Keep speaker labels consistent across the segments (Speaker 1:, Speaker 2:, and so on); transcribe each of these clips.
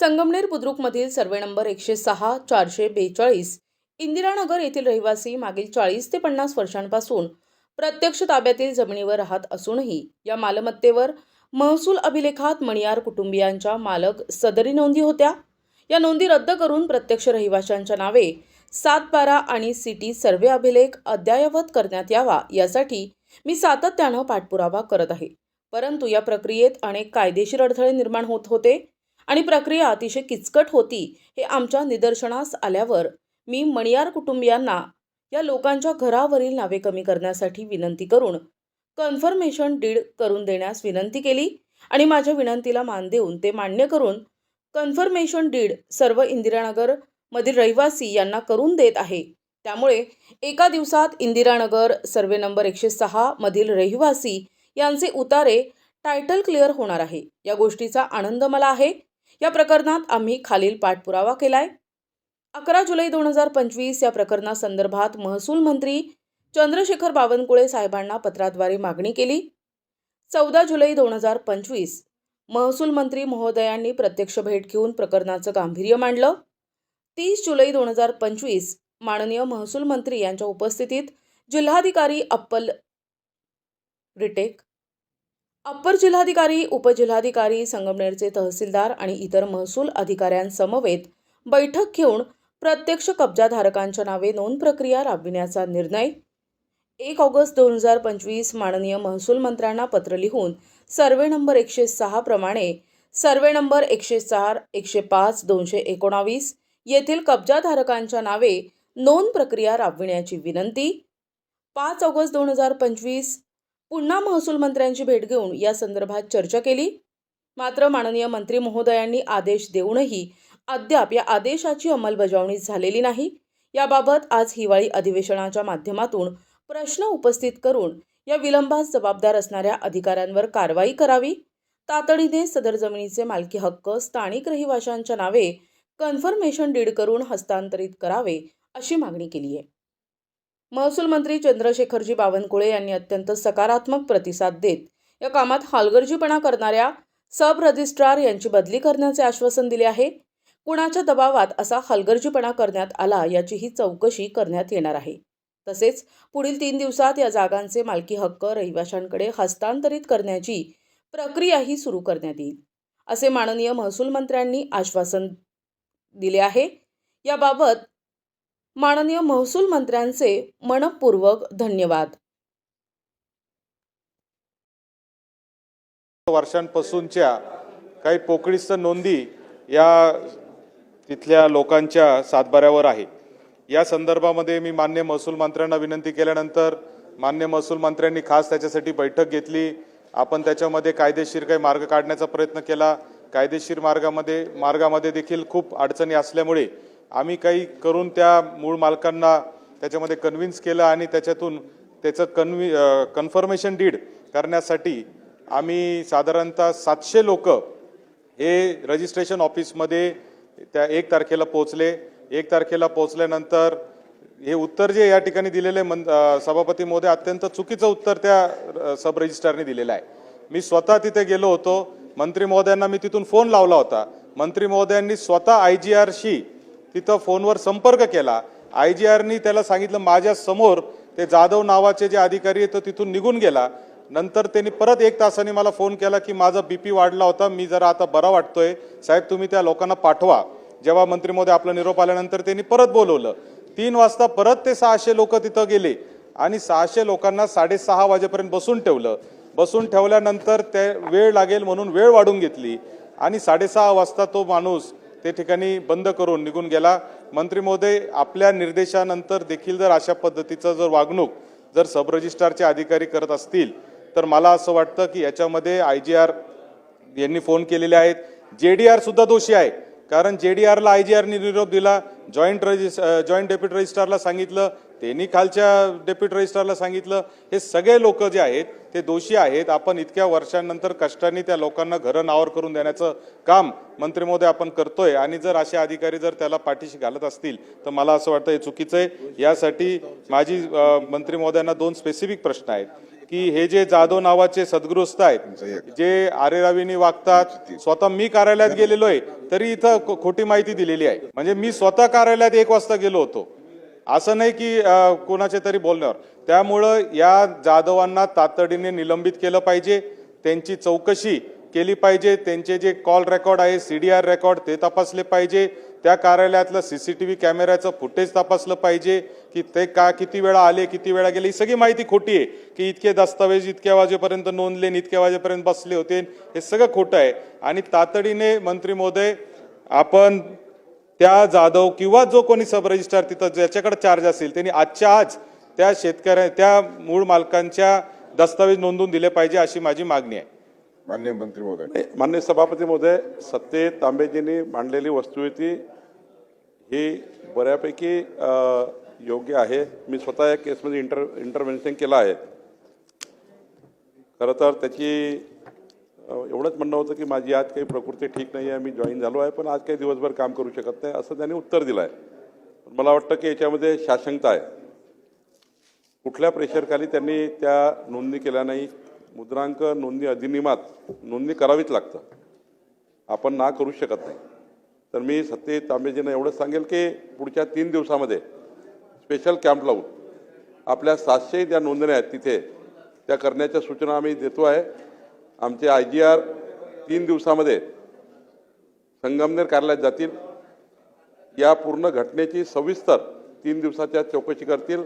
Speaker 1: Sangamner बुद्रुकमधील survey number 106 442 Indiranagar येथील रहिवासी मागील 40 ते 50 वर्षांपासून प्रत्यक्ष ताब्यातील जमिनीवर राहत असूनही या मालमत्तेवर महसूल अभिलेखात मणियार कुटुंबियांच्या मालक सदरी नोंदी होत्या। या नोंदी रद्द करून प्रत्यक्ष रहिवाशांच्या नावे 7-12 आणि सिटी सर्वे अभिलेख अद्ययावत करण्यात यावा यासाठी मी सातत्याने पाठपुरावा करत आहे। परंतु या प्रक्रियेत अनेक कायदेशीर अडथळे निर्माण होत होते आणि प्रक्रिया अतिशय किचकट होती हे आमच्या निदर्शनास आल्यावर मी मणियार कुटुंबियांना या लोकांच्या घरावरील नावे कमी करण्यासाठी विनंती करून कन्फर्मेशन डीड करून देण्यास विनंती केली आणि माझ्या विनंतीला मान देऊन ते मान्य करून कन्फर्मेशन डीड सर्व इंदिरानगर मधील रहिवासी यांना करून देत आहे। त्यामुळे एका दिवसात इंदिरानगर सर्वे नंबर 106 मधील रहिवासी यांचे उतारे टायटल क्लिअर होणार आहे। या गोष्टीचा आनंद मला आहे। या प्रकरणात आम्ही खालील पाठपुरावा केलाय। 11 जुलै 2025 या प्रकरणासंदर्भात महसूल मंत्री चंद्रशेखर बावनकुळे साहेबांना पत्राद्वारे मागणी केली। 14 जुलै 2025 महसूल मंत्री महोदयांनी प्रत्यक्ष भेट घेऊन प्रकरणाचं गांभीर्य मांडलं। 30 जुलै 2025 माननीय महसूल मंत्री यांच्या उपस्थितीत जिल्हाधिकारी अप्पर जिल्हाधिकारी, उपजिल्हाधिकारी, संगमनेरचे तहसीलदार आणि इतर महसूल अधिकाऱ्यांसमवेत बैठक घेऊन प्रत्यक्ष कब्जाधारकांच्या नावे नोंद प्रक्रिया राबविण्याचा निर्णय। 1 ऑगस्ट 2025 माननीय महसूल मंत्र्यांना पत्र लिहून सर्वे नंबर 106 प्रमाणे सर्वे नंबर 104, 105, 219 येथील कब्जाधारकांच्या नावे नोंद प्रक्रिया राबविण्याची विनंती। 5 ऑगस्ट 2025 पुन्हा महसूल मंत्र्यांची भेट घेऊन या संदर्भात चर्चा केली। मात्र माननीय मंत्री महोदयांनी आदेश देऊनही अद्याप या आदेशाची अंमलबजावणी झालेली नाही। याबाबत आज हिवाळी अधिवेशनाच्या माध्यमातून प्रश्न उपस्थित करून या विलंबास जबाबदार असणाऱ्या अधिकाऱ्यांवर कारवाई करावी। तातडीने सदर जमिनीचे मालकी हक्क स्थानिक रहिवाशांच्या नावे कन्फर्मेशन डीड करून हस्तांतरित करावे अशी मागणी केली आहे। महसूल मंत्री चंद्रशेखरजी बावनकुळे यांनी अत्यंत सकारात्मक प्रतिसाद देत या कामात हलगर्जीपणा करणाऱ्या सब रजिस्ट्रार यांची बदली करण्याचे आश्वासन दिले आहे। कुणाच्या दबावात असा हलगर्जीपणा करण्यात आला याचीही चौकशी करण्यात येणार आहे। तसेच पुढील 3 दिवसात या जागांचे मालकी हक्क रहिवाशांकडे हस्तांतरित करण्याची प्रक्रियाही सुरू करण्यात येईल असे माननीय महसूल मंत्र्यांनी आश्वासन दिले आहे। याबाबत माननीय महसूल मंत्र्यांचे मनपूर्वक धन्यवाद।
Speaker 2: वर्षांपासूनच्या काही पोकळीस्त नोंदी या तिथल्या लोकांच्या सातबाऱ्यावर आहे। या संदर्भामध्ये मी मान्य महसूल मंत्र्यांना विनंती केल्यानंतर मान्य महसूल मंत्र्यांनी खास त्याच्यासाठी बैठक घेतली। आपण त्याच्यामध्ये कायदेशीर काही मार्ग काढण्याचा प्रयत्न केला। कायदेशीर मार्गामध्ये देखील खूप अडचणी असल्यामुळे आम्ही काही करून त्या मूळ मालकांना त्याच्यामध्ये कन्व्हिन्स केलं आणि त्याच्यातून त्याचं कन्फर्मेशन डीड करण्यासाठी आम्ही साधारणतः 700 लोक हे रजिस्ट्रेशन ऑफिसमध्ये त्या 1 तारखेला पोहोचले। 1 तारखेला पोहोचल्यानंतर हे उत्तर जे या ठिकाणी दिलेले सभापती महोदय अत्यंत चुकीचं उत्तर त्या सब रजिस्ट्रारने दिलेलं आहे। मी स्वतः तिथे गेलो होतो। मंत्री महोदयांना मी तिथून फोन लावला होता। मंत्री महोदयांनी स्वतः IGRशी तिथं फोनवर संपर्क केला। IGRनी त्याला सांगितलं माझ्या समोर ते जाधव नावाचे जे अधिकारी आहेत तो तिथून निघून गेला। नंतर त्यांनी परत 1 तासाने मला फोन केला की माझा BP वाढला होता, मी जरा आता बरा वाटतोय साहेब, तुम्ही त्या लोकांना पाठवा। जेव्हा मंत्री महोदय आपला निरोप आल्यानंतर त्यांनी परत बोलवलं। 3 वाजता परत ते 600 लोक तिथं गेले आणि 600 लोकांना 6:30 वाजेपर्यंत बसून ठेवलं। बसून ठेवल्यानंतर ते वेळ लागेल म्हणून वेळ वाढून घेतली आणि 6:30 वाजता तो माणूस ते ठिकाणी बंद करून निघून गेला। मंत्री महोदय आपल्या निर्देशानंतर देखील जर अशा पद्धतीचं जर वागणूक जर सब रजिस्ट्रारचे अधिकारी करत असतील तर मला असं वाटतं की याच्यामध्ये IGR यांनी फोन केलेले आहेत। JDR सुद्धा दोषी आहे, कारण JDRला IGRनी निरोप दिला, जॉईंट डेप्युटी रजिस्ट्रारला सांगितलं, त्यांनी खालच्या डेप्युटी रजिस्ट्रारला सांगितलं। हे सगळे लोक जे आहेत ते दोषी आहेत। आपण इतक्या वर्षांनंतर कष्टाने त्या लोकांना घरं नावावर करून देण्याचं काम मंत्री महोदय आपण करतोय आणि जर असे अधिकारी जर त्याला पाठीशी घालत असतील तर मला असं वाटतं हे चुकीचं आहे। यासाठी माझी मंत्री महोदयांना 2 स्पेसिफिक प्रश्न आहेत। की हे जे जाधव नावाचे सद्गृहस्थ आहेत जे आरेरावीने वागतात, स्वतः मी कार्यालयात गेलेलो आहे तरी इथं खोटी माहिती दिलेली आहे. म्हणजे मी स्वतः कार्यालयात 1 वाजता गेलो होतो, असं नाही की कोणाच्या तरी बोलण्यावर. त्यामुळं या जाधवांना तातडीने निलंबित केलं पाहिजे, त्यांची चौकशी केली पाहिजे, त्यांचे जे कॉल रेकॉर्ड आहे, CDR रेकॉर्ड ते तपासले पाहिजे, त्या कार्यालयातलं CCTV कॅमेऱ्याचं फुटेज तपासलं पाहिजे की ते किती वेळा आले, किती वेळा गेले. ही सगळी माहिती खोटी आहे की इतके दस्तावेज इतक्या वाजेपर्यंत नोंदले, इतक्या वाजेपर्यंत बसले होते, हे सगळं खोटं आहे. आणि तातडीने मंत्री महोदय आपण त्या जाधव किंवा जो कोणी सब रजिस्ट्रार तिथं ज्याच्याकडे चार्ज असेल त्यांनी आजच्या आज त्या त्या मूळ मालकांच्या दस्तावेज नोंदवून दिले पाहिजे, अशी माझी मागणी आहे.
Speaker 3: माननीय मंत्री महोदय.
Speaker 4: माननीय सभापती महोदय, सत्तेत तांबेजींनी मांडलेली वस्तुस्थिती ही बऱ्यापैकी योग्य आहे. मी स्वतः या केसमध्ये इंटरव्हेन्शन केलं आहे. खरं तर त्याची एवढंच म्हणणं होतं की माझी आज काही प्रकृती ठीक नाही आहे, मी जॉईन झालो आहे, पण आज काही दिवसभर काम करू शकत नाही असं त्यांनी उत्तर दिलं आहे. मला वाटतं की याच्यामध्ये साशंकता आहे. कुठल्या प्रेशरखाली त्यांनी त्या नोंदणी केल्या नाही. मुद्रांक नोंदणी अधिनियमात नोंदणी करावीच लागतं, आपण ना करू शकत नाही. तर मी सत्तेत तांबेजींना एवढंच सांगेल की पुढच्या 3 दिवसामध्ये स्पेशल कॅम्प लावून आपल्या 700 ज्या नोंदण्या आहेत तिथे त्या करण्याच्या सूचना आम्ही देतो आहे. आमचे IGR 3 दिवसामध्ये संगमनेर कार्यालयात जातील. या पूर्ण घटनेची सविस्तर 3 दिवसाच्या चौकशी करतील.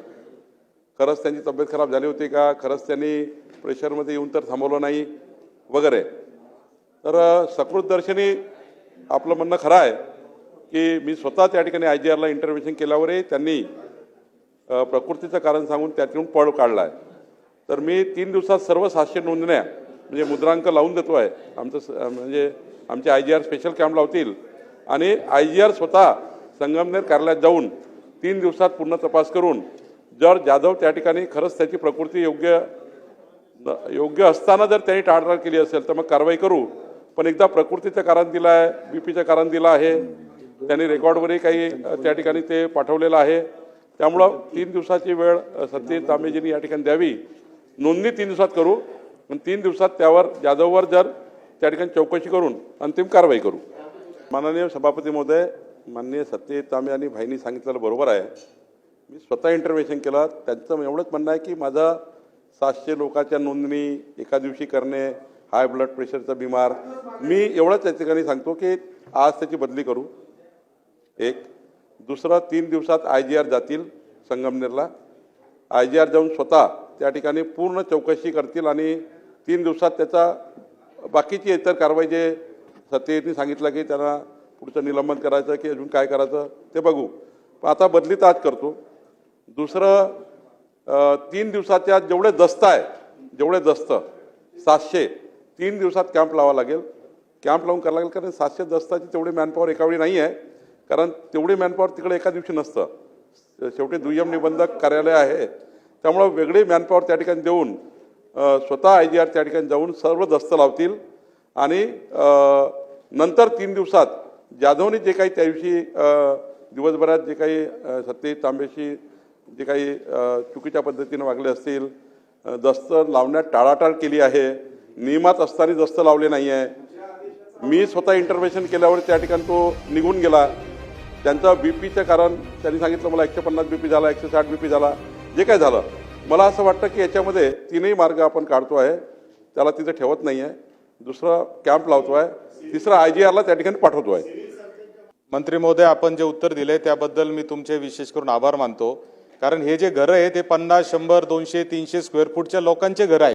Speaker 4: खरंच त्यांची तब्येत खराब झाली होती का, खरंच त्यांनी प्रेशरमध्ये येऊन तर थांबवलं नाही वगैरे. तर सकृतदर्शनी आपलं म्हणणं खरं आहे की मी स्वतः त्या ठिकाणी IGRला इंटरव्हेन्शन केल्यावरही त्यांनी प्रकृतीचं कारण सांगून त्यातून पळ काढला आहे. तर मी 3 दिवसात सर्व 700 नोंदण्या म्हणजे मुद्रांक लावून देतो आहे. म्हणजे आमचे IGR स्पेशल कॅम्प लावतील आणि IGR स्वतः संगमनेर कार्यालयात जाऊन 3 दिवसात पूर्ण तपास करून जर जाधव त्या ठिकाणी खरंच त्याची प्रकृती योग्य असताना जर त्यांनी टाळाटाळ केली असेल तर मग कारवाई करू. पण एकदा प्रकृतीचं कारण दिलं आहे, BPचं कारण दिलं आहे, त्यांनी रेकॉर्डवरही काही त्या ठिकाणी ते पाठवलेलं आहे. त्यामुळं 3 दिवसाची वेळ सत्तेत तांबेजींनी या ठिकाणी द्यावी. नोंदणी 3 दिवसात करू, पण 3 दिवसात त्यावर जाधववर जर त्या ठिकाणी चौकशी करून अंतिम कारवाई करू. माननीय सभापती महोदय, माननीय सत्तेत तांबे आणि भाईंनी सांगितलेलं बरोबर आहे. मी स्वतः इंटरव्हेन्शन केलं. त्यांचं एवढंच म्हणणं आहे की माझा 700 लोकांच्या नोंदणी एका दिवशी करणे, हाय ब्लड प्रेशरचा बिमार, मी एवढंच त्या ठिकाणी सांगतो की आज त्याची बदली करू. एक दुसरं 3 दिवसात IGR जातील संगमनेरला. IGR जाऊन स्वतः त्या ठिकाणी पूर्ण चौकशी करतील आणि 3 दिवसात त्याचा बाकीची इतर कारवाई जे सत्तेने सांगितलं की त्यांना पुढचं निलंबन करायचं की अजून काय करायचं ते बघू. पण आता बदली तर आज करतो. दुसरं 3 दिवसाच्या जेवढे दस्त 700 3 दिवसात कॅम्प लावा लागेल. कॅम्प लावून करावं लागेल कारण 700 दस्ताची तेवढी मॅनपॉवर एकावेळी नाही आहे. कारण तेवढी मॅनपॉवर तिकडे एका दिवशी नसतं. शेवटी दुय्यम निबंधक कार्यालय आहे. त्यामुळं वेगळी मॅनपॉवर त्या ठिकाणी देऊन स्वतः IGR त्या ठिकाणी जाऊन सर्व दस्त लावतील आणि नंतर 3 दिवसात जाधवने जे काही त्या दिवशी दिवसभरात जे काही सत्तेत तांबेशी जे काही चुकीच्या पद्धतीने वागले असतील, दस्त लावण्यात टाळाटाळ केली आहे, नियमात असताना दस्त लावले नाही आहे. मी स्वतः इंटरव्हेन्शन केल्यावर त्या ठिकाणी तो निघून गेला. त्यांचा BPचं कारण त्यांनी सांगितलं मला 150 BP झाला, 160 BP झाला, जे काय झालं. मला असं वाटतं की याच्यामध्ये 3ही मार्ग आपण काढतो आहे, त्याला तिथे ठेवत नाही आहे. दुसरं कॅम्प लावतो आहे, तिसरं IGRला त्या ठिकाणी पाठवतो आहे.
Speaker 2: मंत्री महोदय, आपण जे उत्तर दिले त्याबद्दल मी तुमचे विशेष करून आभार मानतो. कारण हे जे घरं आहे ते 50, 100, 200, 300 स्क्वेअर फूटच्या लोकांचे घर आहे.